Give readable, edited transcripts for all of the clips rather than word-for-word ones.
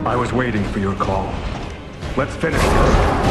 I was waiting for your call. Let's finish this.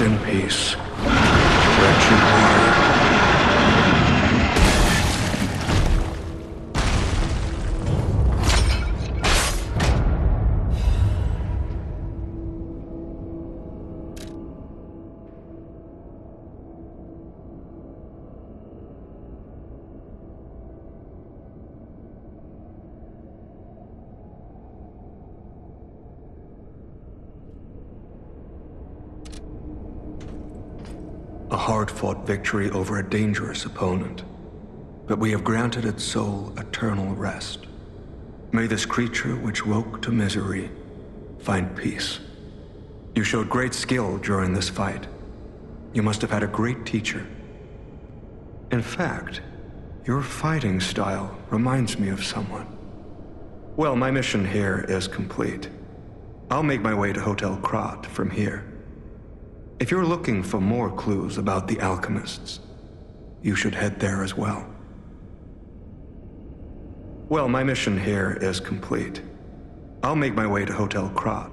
In peace. Wretched warrior. A hard-fought victory over a dangerous opponent, but we have granted its soul eternal rest. May this creature which woke to misery find peace. You showed great skill during this fight. You must have had a great teacher. In fact, your fighting style reminds me of someone. Well, my mission here is complete. I'll make my way to Hotel Krat from here. If you're looking for more clues about the alchemists, you should head there as well. Well, my mission here is complete. I'll make my way to Hotel Krat.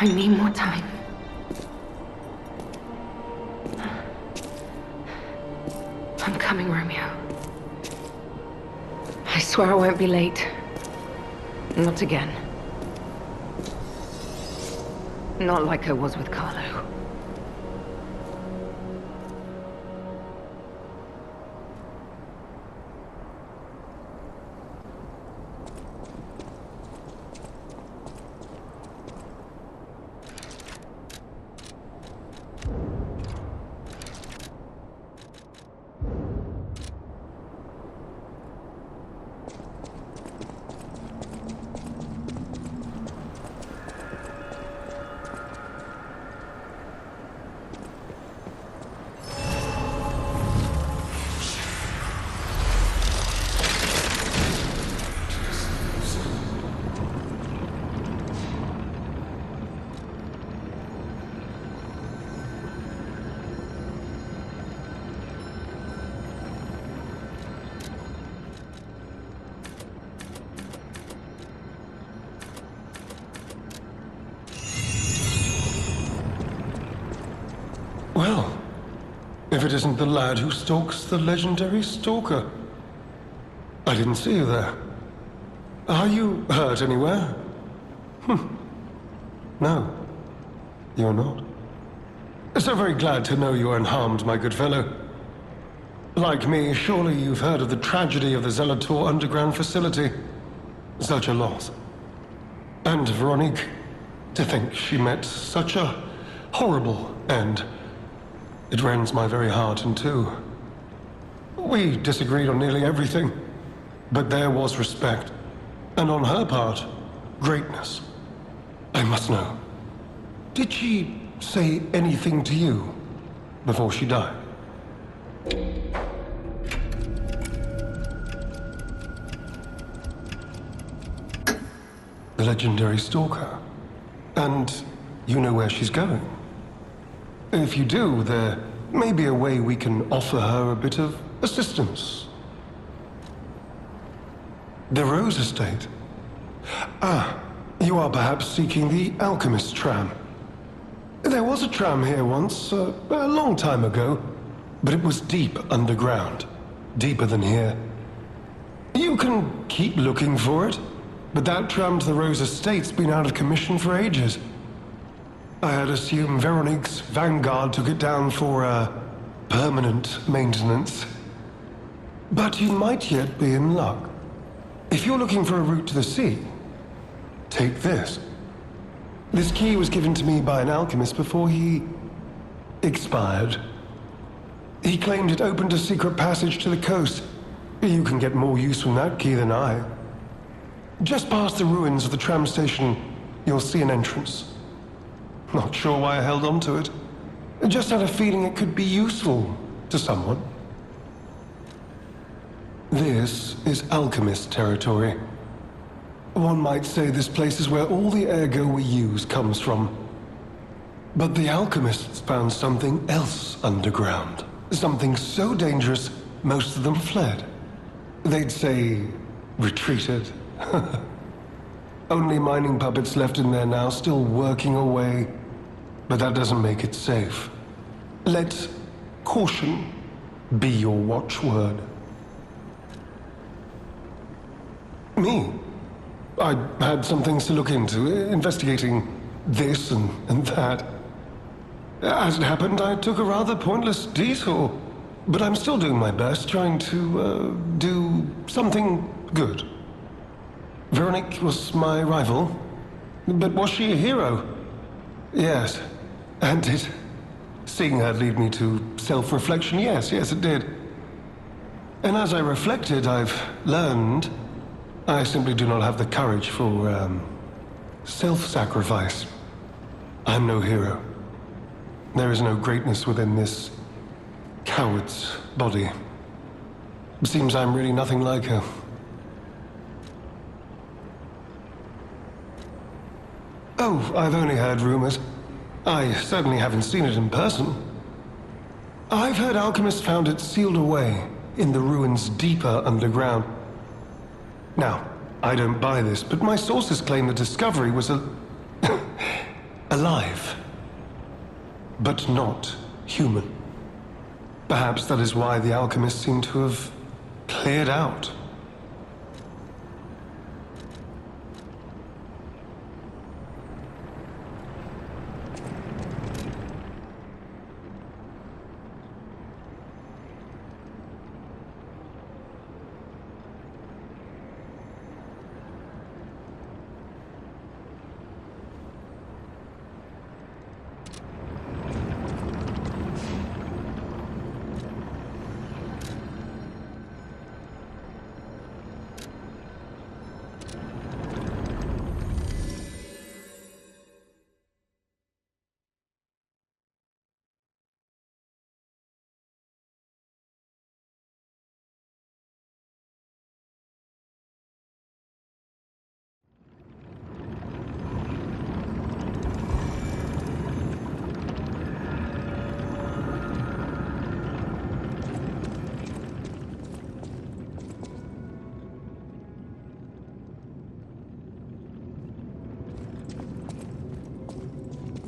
I need more time. I'm coming, Romeo. I swear I won't be late. Not again. Not like I was with Carlo. if it isn't the lad who stalks the legendary stalker. I didn't see you there. Are you hurt anywhere? No, you're not. So very glad to know you are unharmed, my good fellow. Like me, surely you've heard of the tragedy of the Zelator underground facility. Such a loss. And Veronique, to think she met such a horrible end. It rends my very heart in two. We disagreed on nearly everything, but there was respect. And on her part, greatness. I must know. Did she say anything to you before she died? The legendary stalker. And you know where she's going? If you do, there may be a way we can offer her a bit of assistance. The Rose Estate. Ah, you are perhaps seeking the Alchemist tram. There was a tram here once, a long time ago, but it was deep underground. Deeper than here. You can keep looking for it, but that tram to the Rose Estate's been out of commission for ages. I had assumed Veronique's Vanguard took it down for, permanent maintenance. But you might yet be in luck. If you're looking for a route to the sea, take this. This key was given to me by an alchemist before he expired. He claimed it opened a secret passage to the coast. You can get more use from that key than I. Just past the ruins of the tram station, you'll see an entrance. Not sure why I held on to it. I just had a feeling it could be useful to someone. This is alchemist territory. One might say this place is where all the ergo we use comes from. But the alchemists found something else underground. Something so dangerous, most of them fled. They'd say, retreated. Only mining puppets left in there now, still working away. But that doesn't make it safe. Let caution be your watchword. Me? I had some things to look into, investigating this and that. As it happened, I took a rather pointless detour. But I'm still doing my best, trying to, do something good. Veronique was my rival. But was she a hero? Yes. And did seeing her lead me to self-reflection? Yes, it did. And as I reflected, I've learned I simply do not have the courage for, self-sacrifice. I'm no hero. There is no greatness within this coward's body. It seems I'm really nothing like her. Oh, I've only heard rumors. I certainly haven't seen it in person. I've heard alchemists found it sealed away in the ruins deeper underground. Now, I don't buy this, but my sources claim the discovery was alive, but not human. Perhaps that is why the alchemists seem to have cleared out.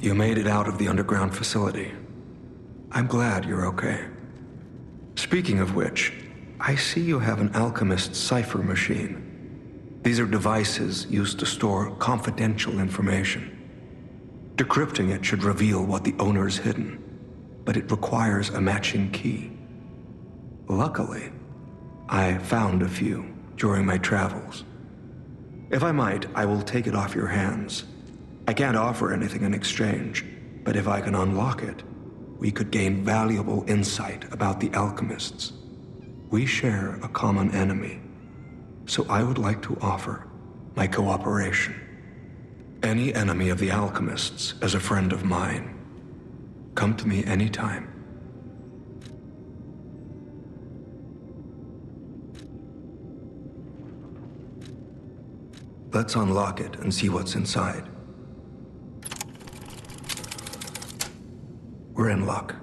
You made it out of the underground facility. I'm glad you're okay. Speaking of which, I see you have an alchemist's cipher machine. These are devices used to store confidential information. Decrypting it should reveal what the owner's hidden, but it requires a matching key. Luckily, I found a few during my travels. If I might, I will take it off your hands. I can't offer anything in exchange, but if I can unlock it, we could gain valuable insight about the alchemists. We share a common enemy, so I would like to offer my cooperation. Any enemy of the alchemists is a friend of mine. Come to me anytime. Let's unlock it and see what's inside. We're in luck.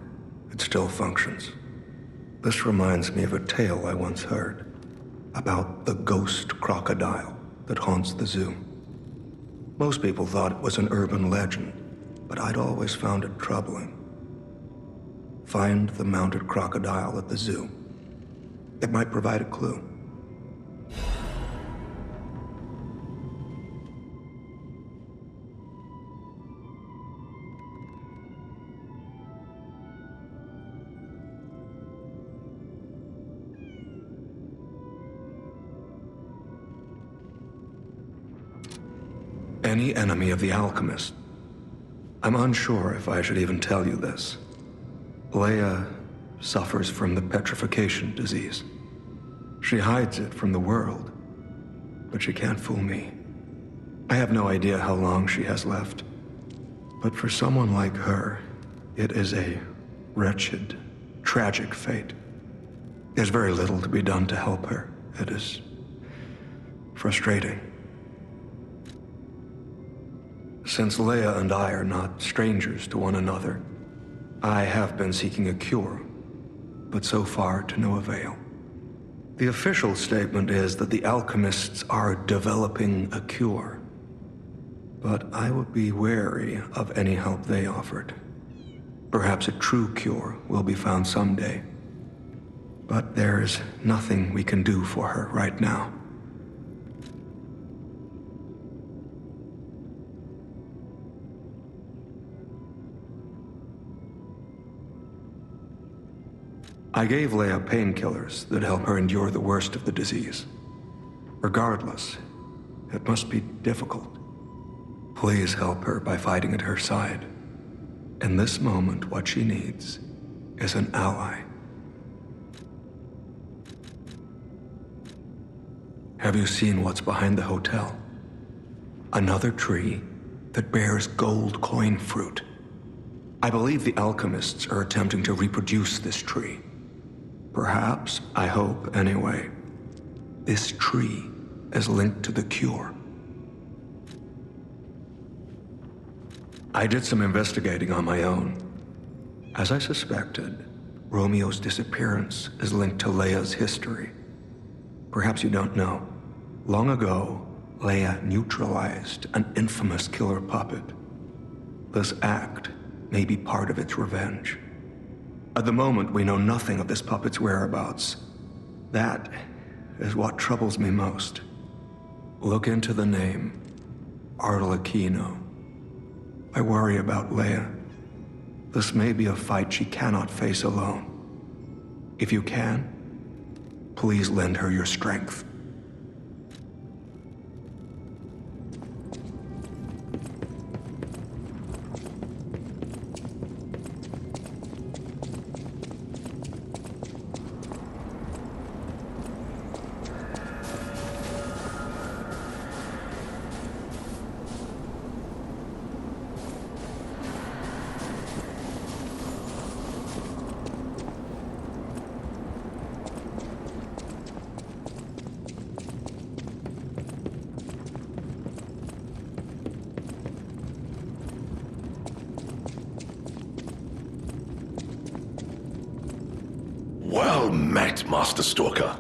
It still functions. This reminds me of a tale I once heard about the ghost crocodile that haunts the zoo. Most people thought it was an urban legend, but I'd always found it troubling. Find the mounted crocodile at the zoo. It might provide a clue. Any enemy of the alchemist. I'm unsure if I should even tell you this. Leia suffers from the petrification disease. She hides it from the world, but she can't fool me. I have no idea how long she has left, but for someone like her, it is a wretched, tragic fate. There's very little to be done to help her. It is frustrating. Since Leia and I are not strangers to one another, I have been seeking a cure, but so far to no avail. The official statement is that the alchemists are developing a cure, but I would be wary of any help they offered. Perhaps a true cure will be found someday, but there's nothing we can do for her right now. I gave Leia painkillers that help her endure the worst of the disease. Regardless, it must be difficult. Please help her by fighting at her side. In this moment, what she needs is an ally. Have you seen what's behind the hotel? Another tree that bears gold coin fruit. I believe the alchemists are attempting to reproduce this tree. Perhaps, I hope anyway, this tree is linked to the cure. I did some investigating on my own. As I suspected, Romeo's disappearance is linked to Leia's history. Perhaps you don't know. Long ago, Leia neutralized an infamous killer puppet. This act may be part of its revenge. At the moment, we know nothing of this puppet's whereabouts. That is what troubles me most. Look into the name, Arlecchino. I worry about Leia. This may be a fight she cannot face alone. If you can, please lend her your strength. Well met, Master Stalker.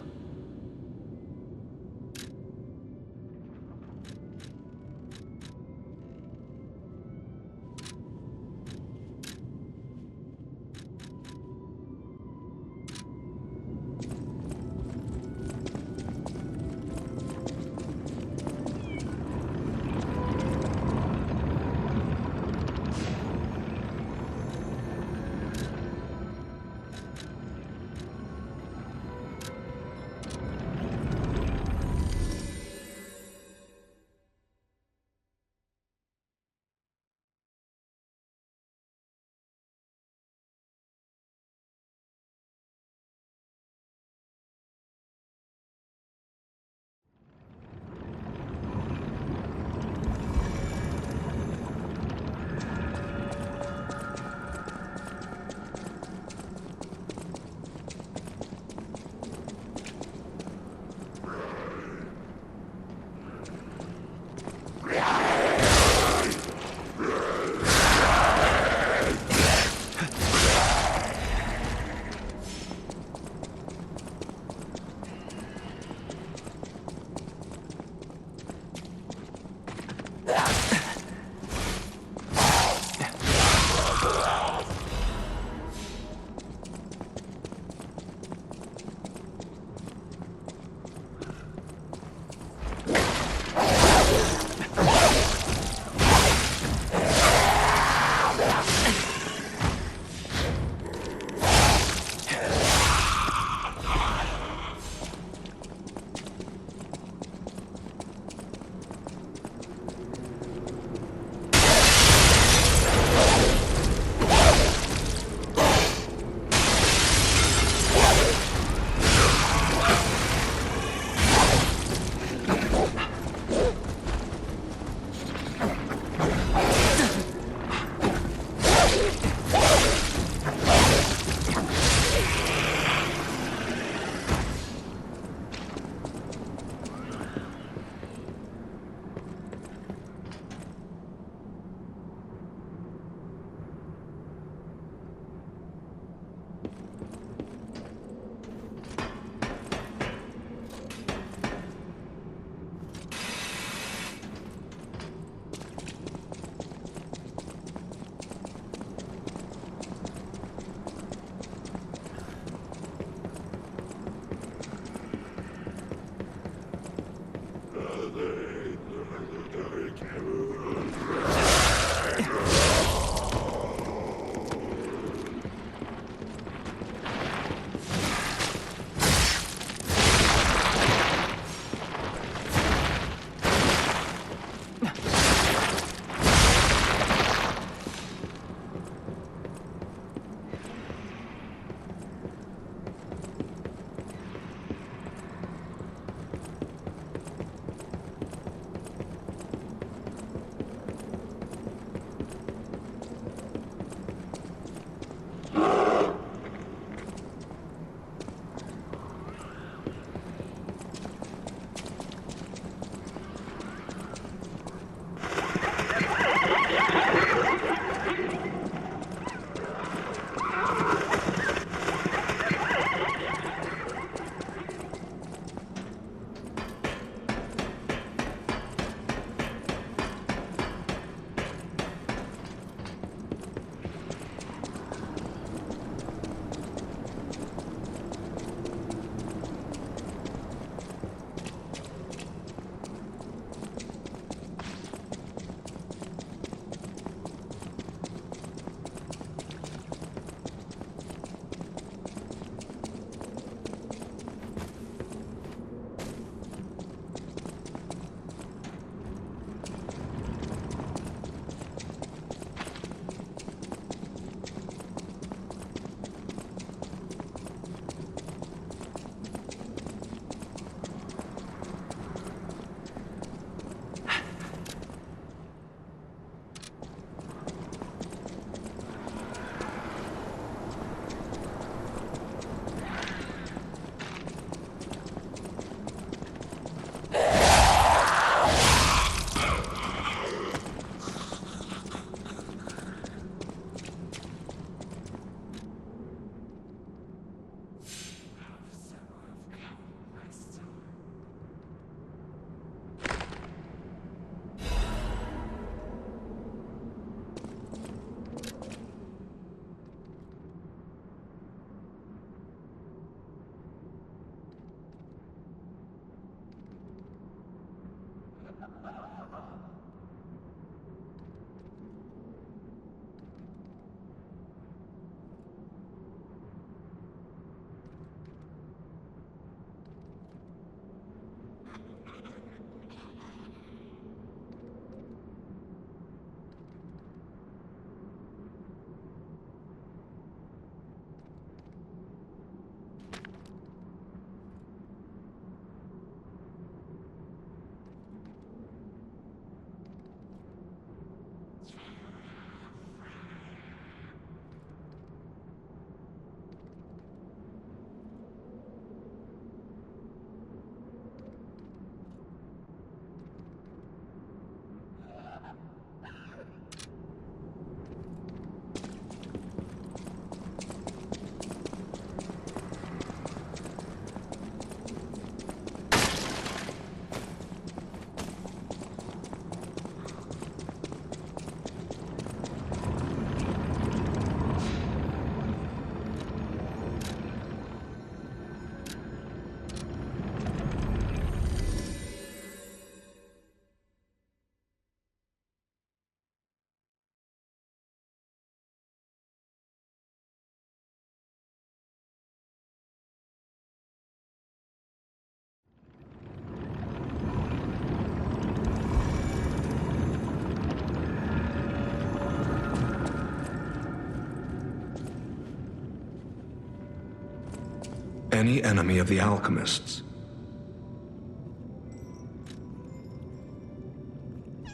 Any enemy of the alchemists.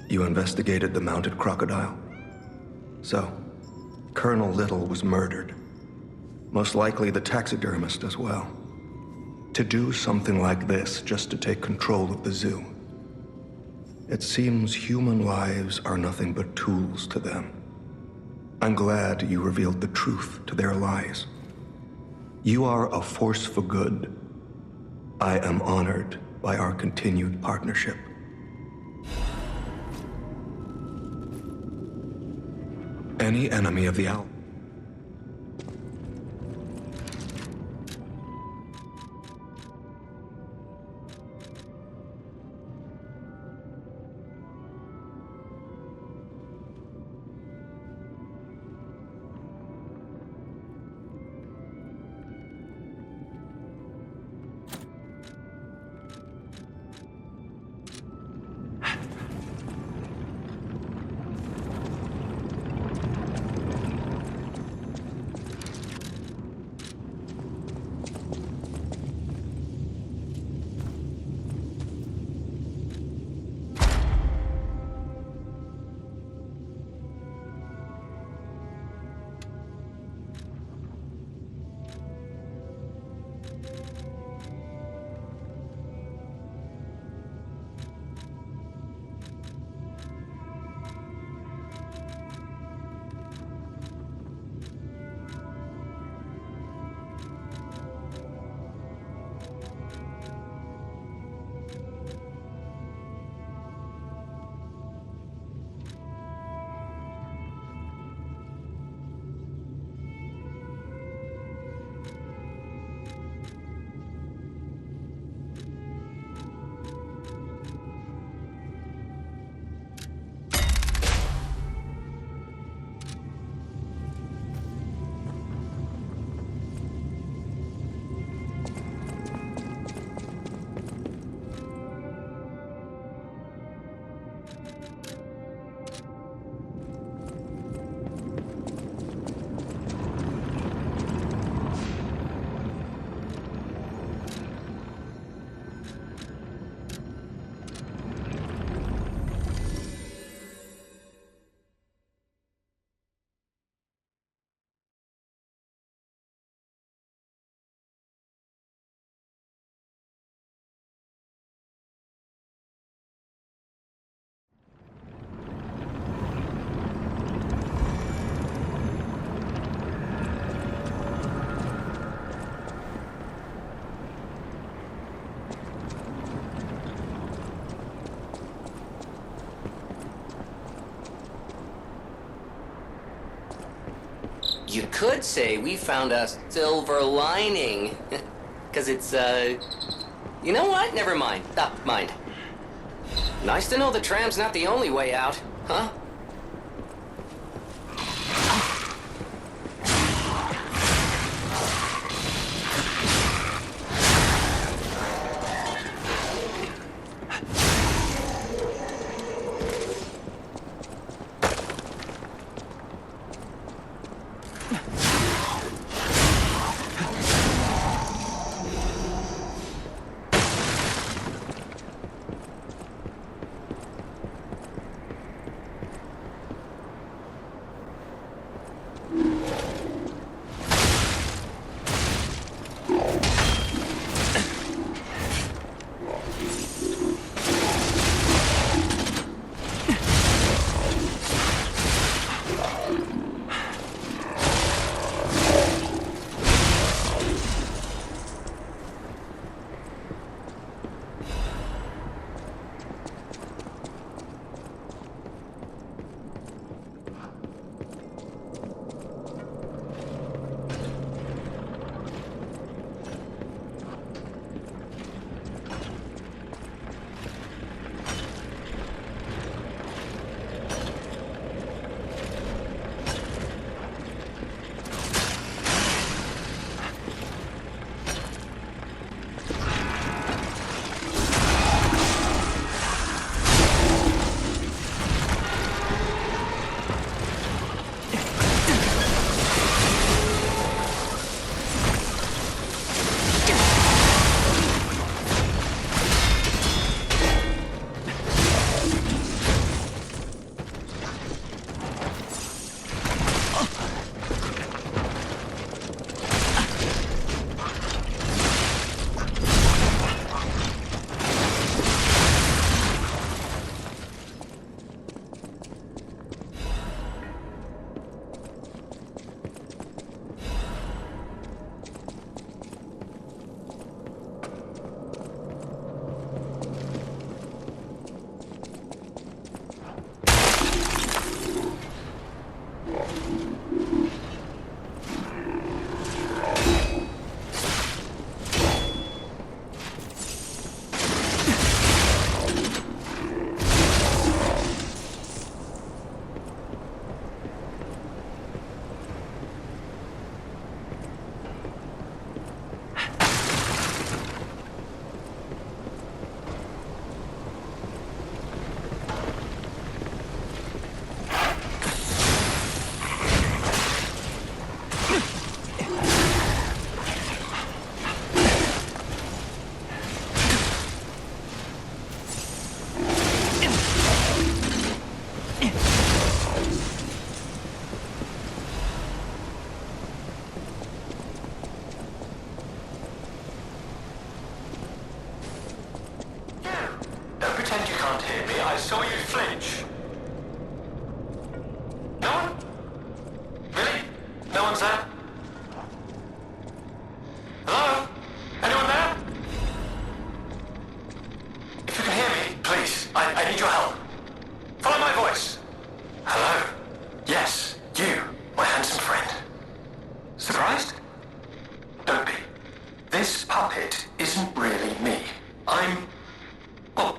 You investigated the mounted crocodile? So, Colonel Little was murdered. Most likely the taxidermist as well. To do something like this just to take control of the zoo. It seems human lives are nothing but tools to them. I'm glad you revealed the truth to their lies. You are a force for good. I am honored by our continued partnership. Any enemy of the owl. You could say we found a silver lining. Because it's, You know what? Never mind. Mind. Nice to know the tram's not the only way out, huh? can't hear me. I saw you flinch. No one? Really? No one's there? Hello? Anyone there? If you can hear me, please, I need your help. Follow my voice. Hello? Yes, you, my handsome friend. Surprised? Don't be. This puppet isn't really me. I'm, well,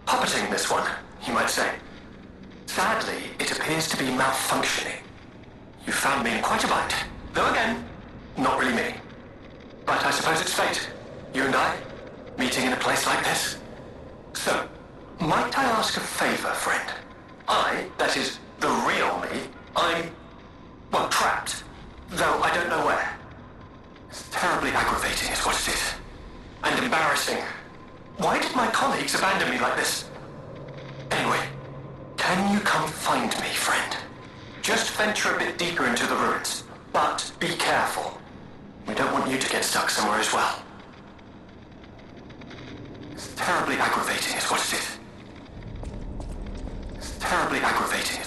puppeting this one, you might say. Sadly, it appears to be malfunctioning. You found me in quite a bind. Though again, not really me. But I suppose it's fate. You and I, meeting in a place like this. So, might I ask a favor, friend? That is, the real me, I'm, well, trapped. Though I don't know where. It's terribly aggravating is what it is. And embarrassing. Why did my colleagues abandon me like this? Anyway, can you come find me, friend? Just venture a bit deeper into the ruins. But be careful. We don't want you to get stuck somewhere as well. It's terribly aggravating is what it is. It's terribly aggravating.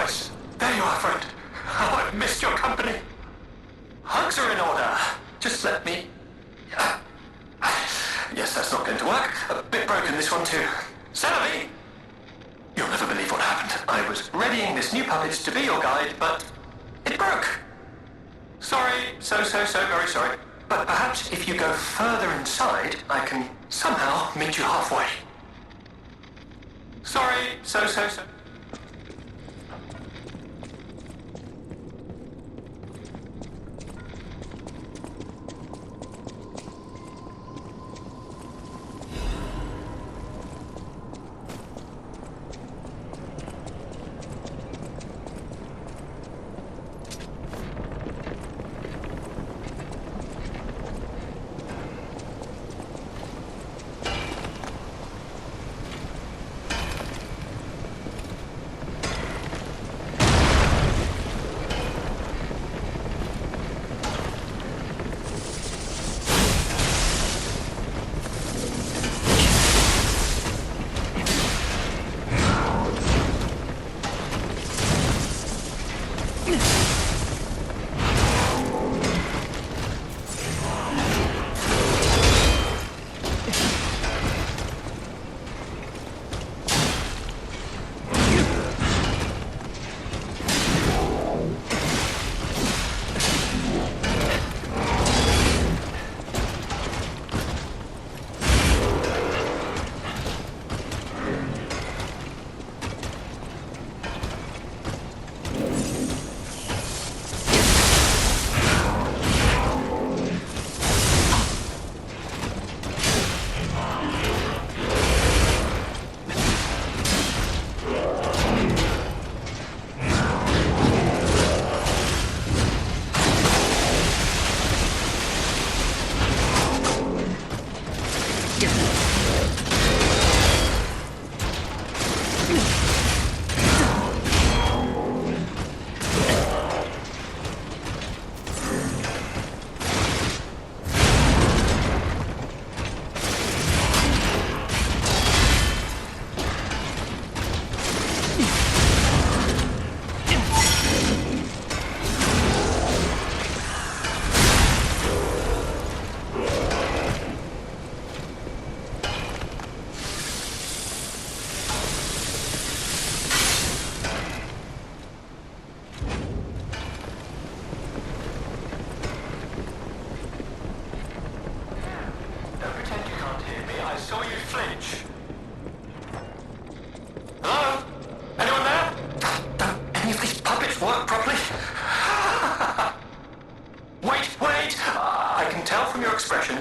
place. There you are, friend. Oh, I've missed your company. Hugs are in order. Just let me... Yes, that's not going to work. A bit broken, this one too. Savvy! You'll never believe what happened. I was readying this new puppet to be your guide, but it broke. Sorry, so very sorry. But perhaps if you go further inside, I can somehow meet you halfway. Sorry, so.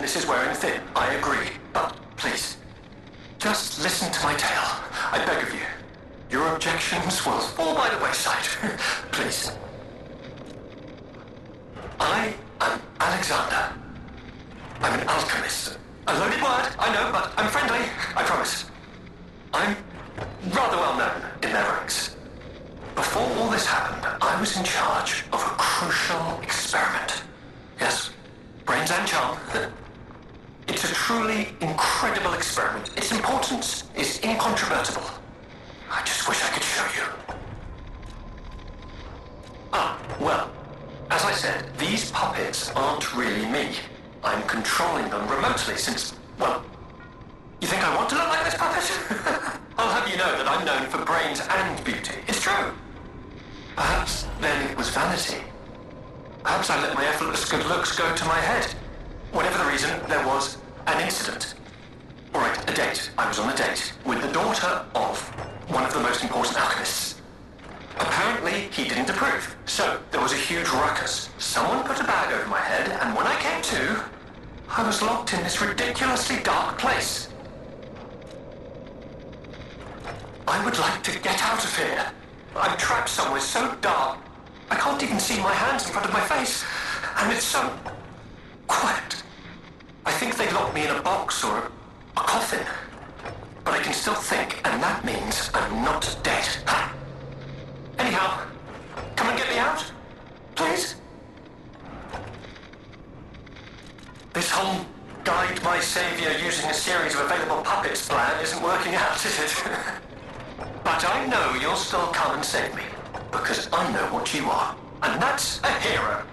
This is wearing thin, I agree. But please, just listen to my tale. I beg of you. Your objections will fall by the wayside. Please. I am Alexander. I'm an alchemist. A loaded word, I know, but I'm friendly, I promise. I'm rather well known in their ranks. Before all this happened, I was in charge of a crucial experiment. Yes, brains and charm. It's a truly incredible experiment. Its importance is incontrovertible. I just wish I could show you. Well, as I said, these puppets aren't really me. I'm controlling them remotely since, well, you think I want to look like this puppet? I'll have you know that I'm known for brains and beauty. It's true. Perhaps then it was vanity. Perhaps I let my effortless good looks go to my head. Whatever the reason, there was an incident. All right, a date. I was on a date with the daughter of one of the most important alchemists. Apparently, he didn't approve, so there was a huge ruckus. Someone put a bag over my head, and when I came to, I was locked in this ridiculously dark place. I would like to get out of here. I'm trapped somewhere so dark, I can't even see my hands in front of my face, and it's so quiet. I think they locked me in a box or a coffin, but I can still think, and that means I'm not dead. Ha! Anyhow, come and get me out, please. This whole guide my savior using a series of available puppets plan isn't working out, is it? But I know you'll still come and save me. Because I know what you are, and that's a hero.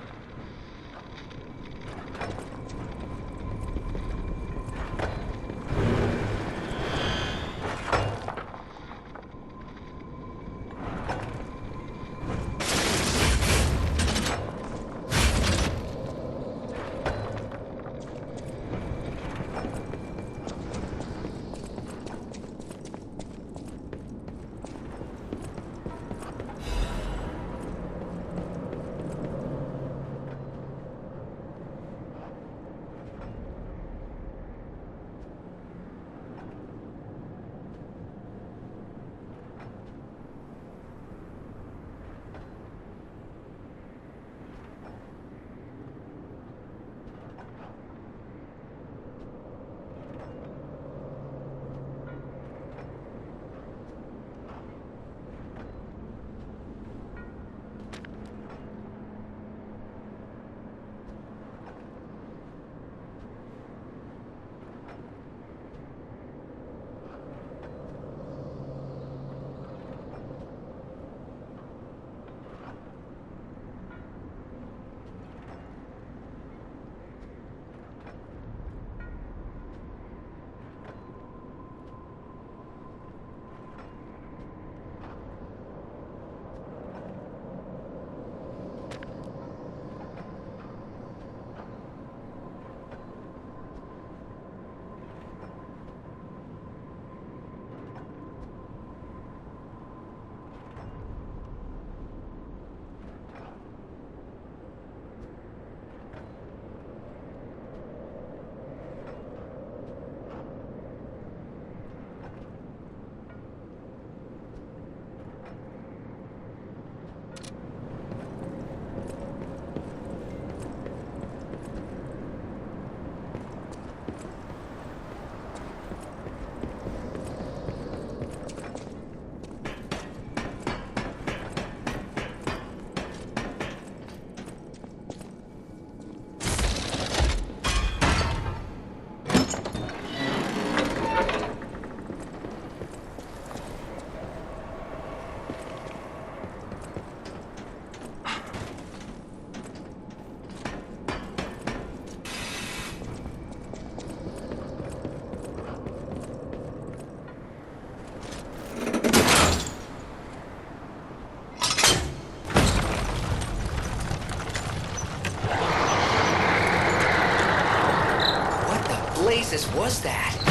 blazes was that?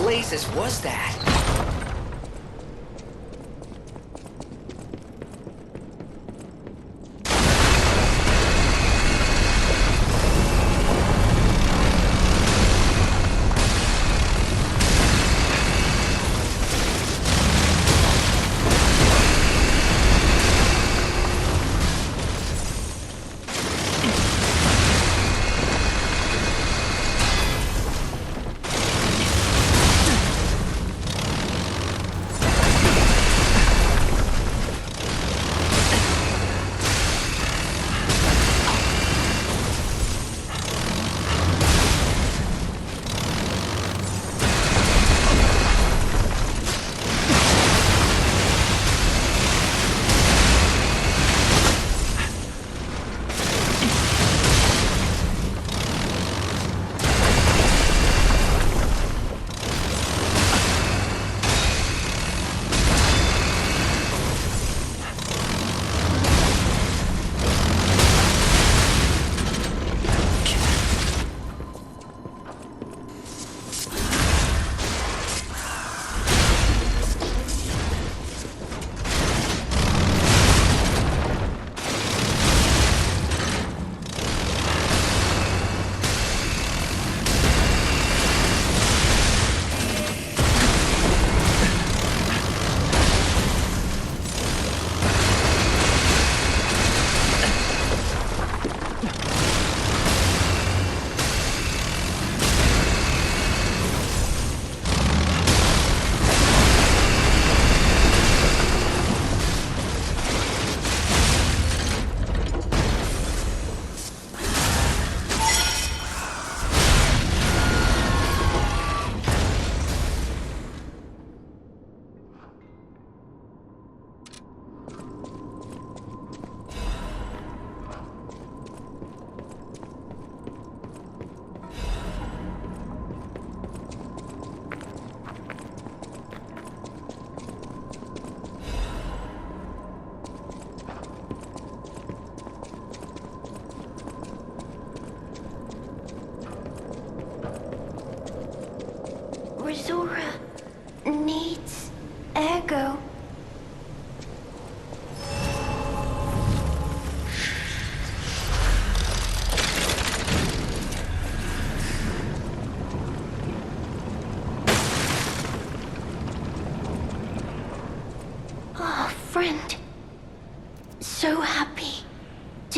Blazes was that?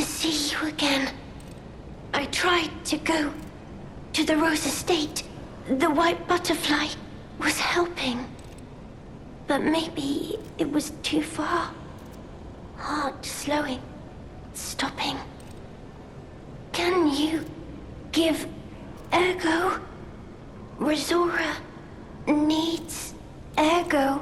to see you again. I tried to go to the Rose Estate. The white butterfly was helping. But maybe it was too far. Heart slowing, stopping. Can you give Ergo? Resora needs Ergo.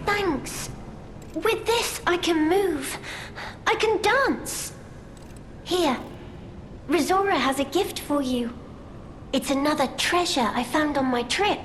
Thanks. With this, I can move. I can dance. Here, Resora has a gift for you. It's another treasure I found on my trip.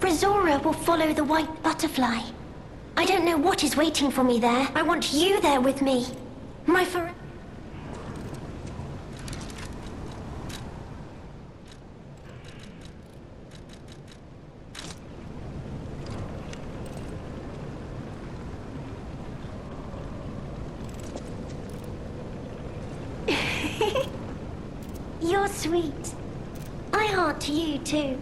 Resora will follow the white butterfly. I don't know what is waiting for me there. I want you there with me. My forever... You're sweet. I heart you too.